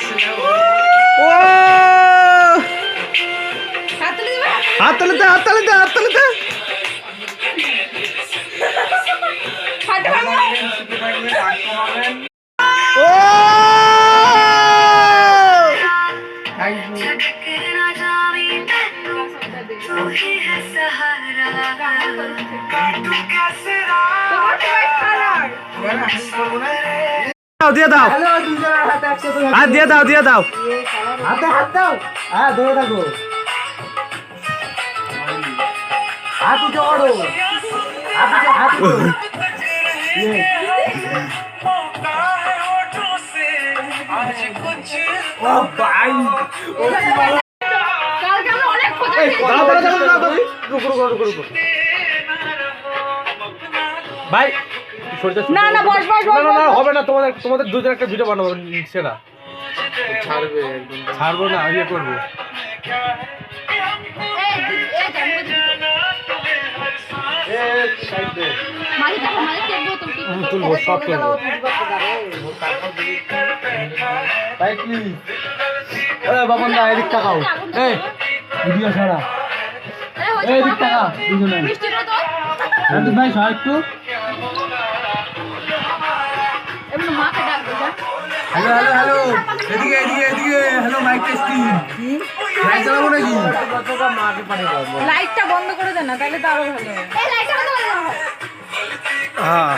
ও হাততালিতে হাততালিতে হাততালিতে ও দিয়ে দাও হাত দিয়ে দাও দিয়ে দাও হাতে হাত দাও। হ্যাঁ ধরে থাকো, হাত উঁচু করো, হাত উঁচু, হাত উঁচু। ও ভাই, ও কি ভালো। ভাই না না বস বস না বস না না হবে না, তোমাদের দুজন একটা ভিডিও বানাবো সেটা ছাড়বে, ছাড়বো না, ইয়ে করবো। তুলবো সব তুলবো ভাই প্লিজ। বাবন দা এদিক তাকাও, এই ভিডিও ছাড়া, এই দিক তাকা দুজনে। রাজীব ভাই সবাই একটু হ্যালো হ্যালো হ্যালো, এদিকে এদিকে এদিকে, হ্যালো মাইক টেস্টিং। লাইট জ্বালাবো নাকি? লাইটটা বন্ধ করে দে না, তাহলে তো আরো ভালো হবে। হ্যাঁ